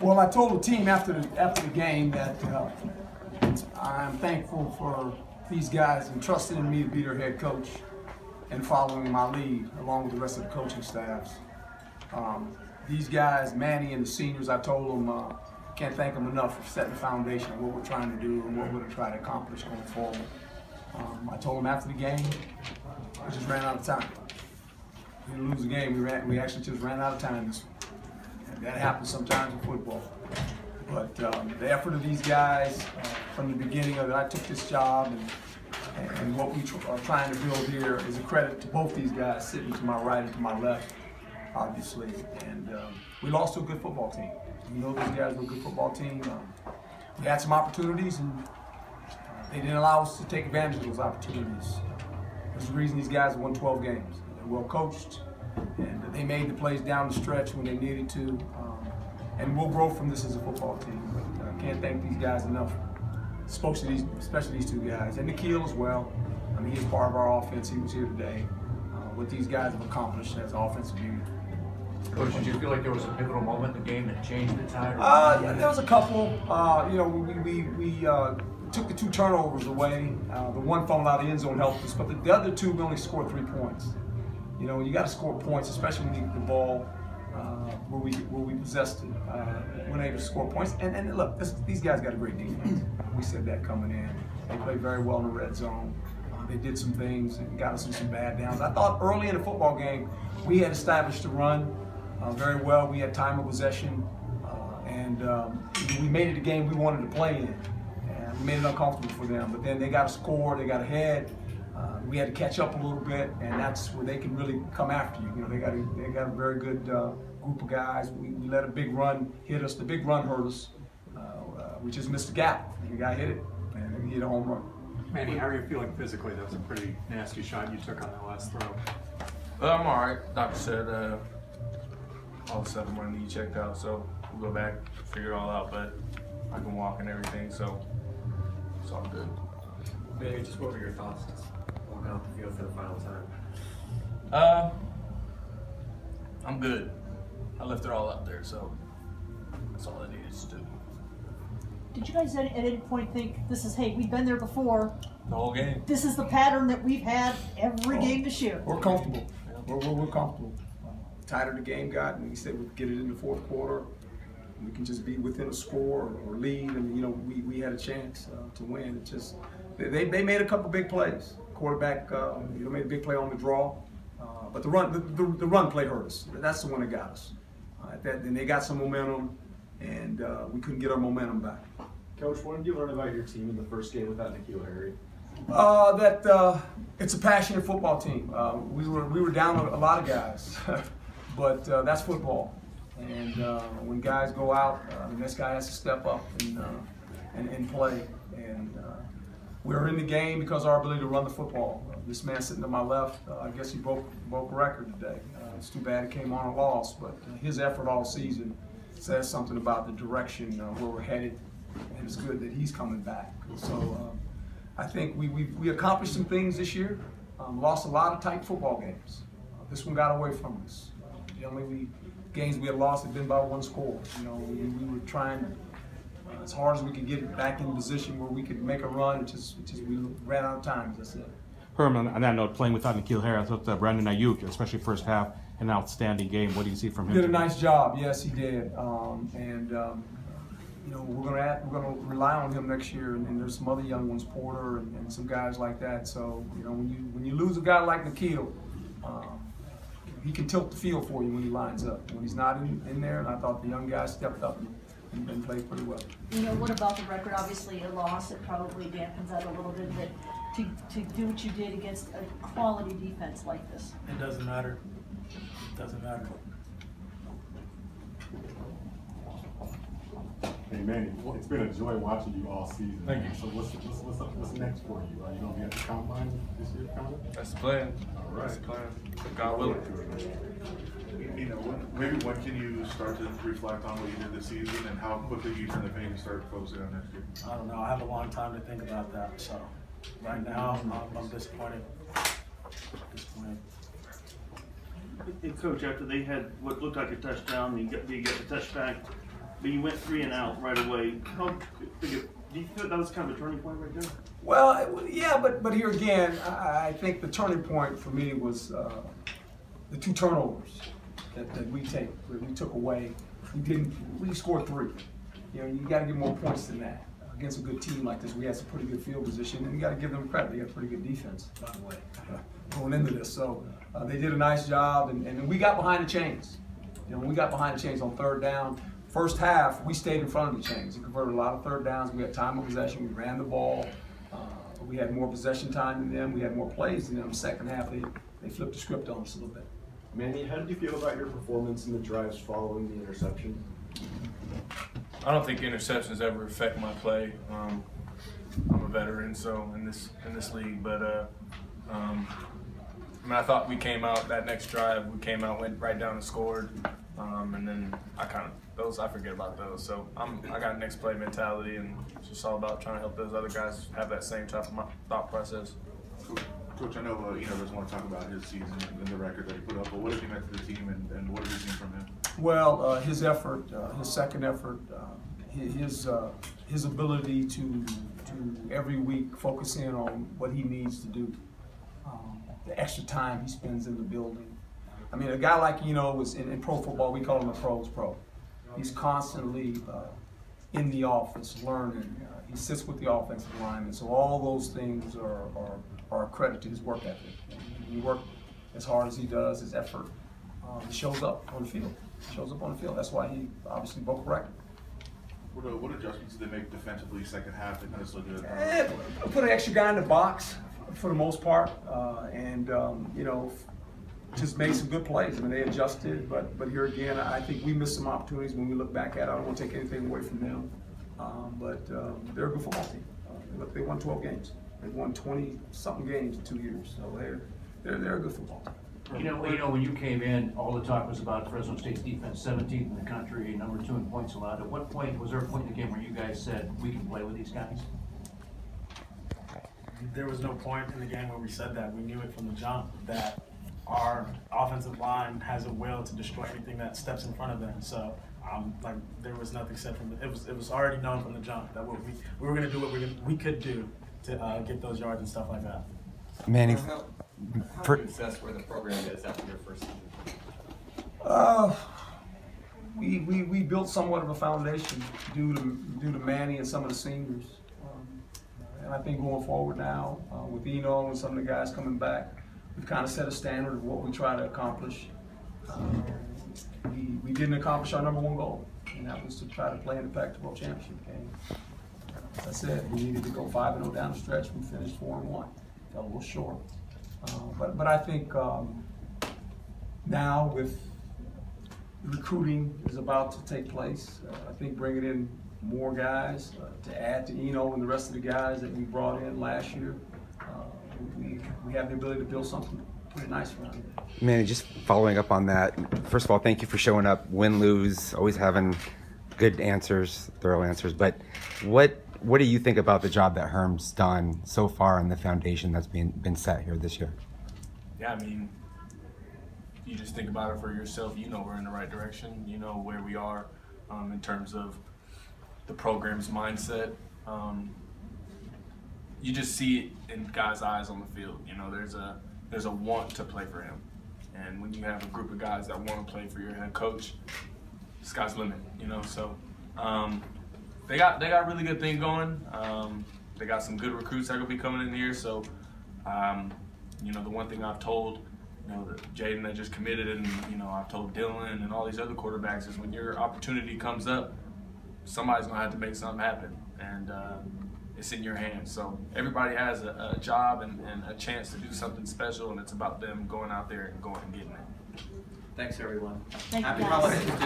Well, I told the team after the game that I'm thankful for these guys entrusting in me to be their head coach and following my lead along with the rest of the coaching staffs. These guys, Manny and the seniors, I told them can't thank them enough for setting the foundation of what we're trying to do and what we're going to try to accomplish going forward. I told them after the game, we just ran out of time. We didn't lose the game. We actually just ran out of time this one. And that happens sometimes in football. But the effort of these guys from the beginning of it, I took this job, and what we are trying to build here is a credit to both these guys sitting to my right and to my left, obviously. And we lost to a good football team. We know these guys were a good football team. We had some opportunities, and they didn't allow us to take advantage of those opportunities. There's the reason these guys won 12 games. They're well coached, and they made the plays down the stretch when they needed to. And we'll grow from this as a football team. But I can't thank these guys enough, especially these two guys. And Nikhil as well. I mean, he's part of our offense. He was here today. What these guys have accomplished as offensive unit. Coach, did you feel like there was a pivotal moment in the game that changed the tide? Yeah, there was a couple. You know, we took the 2 turnovers away. The one funneled out of the end zone helped us, but the other 2 we only scored 3 points. You know, you got to score points, especially when you get the ball where we possessed it. We're able to score points. And look, these guys got a great defense. We said that coming in. They played very well in the red zone. They did some things and got us in some bad downs. I thought early in the football game we had established the run very well. We had time of possession, and we made it a game we wanted to play in. And we made it uncomfortable for them. But then they got a score, they got ahead. We had to catch up a little bit, and that's where they can really come after you. You know, they got a very good group of guys. We let a big run hit us. The big run hurt us. We just missed the gap. The guy hit it, and he hit a home run. Manny, how are you feeling physically? That was a pretty nasty shot you took on that last throw. I'm all right. Doctor said all of a sudden my knee checked out, so we'll go back, figure it all out. But I can walk and everything, so it's all good. Manny, just what were your thoughts going out the field for the final time? I'm good. I left it all out there, so that's all I needed to do. Did you guys at any point think this is, hey, we've been there before? The whole game. This is the pattern that we've had every game this year. We're comfortable. We're comfortable. The tighter the game got, and we said we'd get it in the 4th quarter. We can just be within a score or lead, and you know we had a chance to win. It just they made a couple big plays. Quarterback made a big play on the draw, but the run play hurt us. That's the one that got us. Then they got some momentum, and we couldn't get our momentum back. Coach, what did you learn about your team in the first game without Nikhil Harry? That it's a passionate football team. We were down a lot of guys, but that's football. And when guys go out, the next guy has to step up and play. And we're in the game because of our ability to run the football. This man sitting to my left, I guess he broke a record today. It's too bad it came on a loss, but his effort all season says something about the direction where we're headed, and it's good that he's coming back. So I think we accomplished some things this year. Lost a lot of tight football games. This one got away from us. The only games we had lost had been by 1 score. You know, we were trying as hard as we could get it back in position where we could make a run. It's just we ran out of time, as I said. Herm, on that note, playing without Nikhil Harris, I thought Brandon Ayuk, especially first half, an outstanding game. What do you see from him? He did a nice job. Yes, he did. You know, we're gonna rely on him next year, and there's some other young ones, Porter and some guys like that. So you know, when you lose a guy like Nikhil, he can tilt the field for you when he lines up. When he's not in there, and I thought the young guys stepped up and played pretty well. You know, what about the record? Obviously, a loss, it probably dampens that a little bit, but to do what you did against a quality defense like this. It doesn't matter. It doesn't matter. Hey Manny, it's been a joy watching you all season. Thank you. So what's next for you? Are you gonna be at the combine this year, kind of? That's the plan. All right. That's the plan. God willing. You know, maybe when can you start to reflect on what you did this season and how quickly you turn the page and start focusing on next year? I don't know. I have a long time to think about that. So right now, I'm disappointed. Hey, Coach, after they had what looked like a touchdown, you get the touchback. but you went 3 and out right away. Do you feel that was kind of a turning point right there? Well, yeah, but here again, I think the turning point for me was the 2 turnovers that we took away. We scored 3. You know, you got to get more points than that against a good team like this. We had some pretty good field position, and you got to give them credit. They got pretty good defense, by the way, going into this. So they did a nice job, and we got behind the chains. You know, when we got behind the chains on 3rd down, first half we stayed in front of the chains. We converted a lot of 3rd downs. We had time of possession. We ran the ball. We had more possession time than them. We had more plays than them. Second half, they flipped the script on us a little bit. Manny, how did you feel about your performance in the drives following the interception? I don't think interceptions ever affect my play. I'm a veteran, so in this league, but I mean, I thought we came out that next drive. We came out, went right down and scored, and then I forget about those. So I got next play mentality, and it's just all about trying to help those other guys have that same type of thought process. Coach, I know doesn't want to talk about his season and the record that he put up, but what has he meant to the team, and what have you seen from him? Well, his effort, his second effort, his ability to every week focus in on what he needs to do, the extra time he spends in the building. I mean, a guy like was in pro football, we call him a pro's pro. He's constantly in the office learning. He sits with the offensive linemen, so all those things are a credit to his work ethic. He worked as hard as he does, his effort shows up on the field. That's why he obviously broke a record. What adjustments did they make defensively second half that kind of slowed it? Put an extra guy in the box for the most part, and just made some good plays. I mean, they adjusted, but here again, I think we missed some opportunities when we look back at it. I don't want to take anything away from them, but they're a good football team. They won 12 games. They won 20-something games in 2 years, so they're a good football team. You know, when you came in, all the talk was about Fresno State's defense, 17th in the country, number 2 in points allowed. At what point, was there a point in the game where you guys said, we can play with these guys? There was no point in the game where we said that. We knew it from the jump that our offensive line has a will to destroy anything that steps in front of them. So, there was nothing said from it was already known from the jump that we were going to do what we could do to get those yards and stuff like that. Manny, How do you assess where the program is after your first season? We built somewhat of a foundation due to Manny and some of the seniors, and I think going forward now with Eno and some of the guys coming back, we've kind of set a standard of what we try to accomplish. We didn't accomplish our number 1 goal, and that was to try to play in the Pac-12 championship game. As I said, we needed to go 5-0 down the stretch. We finished 4-1. Fell a little short. But I think now with recruiting is about to take place, I think bringing in more guys to add to Eno and the rest of the guys that we brought in last year, we have the ability to build something pretty nice around here. Manny, just following up on that, first of all, thank you for showing up, win, lose, always having good answers, thorough answers, but what do you think about the job that Herm's done so far and the foundation that's been set here this year? Yeah, I mean, you just think about it for yourself. You know we're in the right direction. You know where we are in terms of the program's mindset. You just see it in guys' eyes on the field. You know, there's a want to play for him, and when you have a group of guys that want to play for your head coach, sky's the limit. You know, so. They got a really good thing going. They got some good recruits that will be coming in here. So, the one thing I've told, Jaden that just committed, and I've told Dylan and all these other quarterbacks is when your opportunity comes up, somebody's gonna have to make something happen, and it's in your hands. So everybody has a job and a chance to do something special, and it's about them going out there and going and getting it. Thanks, everyone. Thank you, Happy guys. holidays.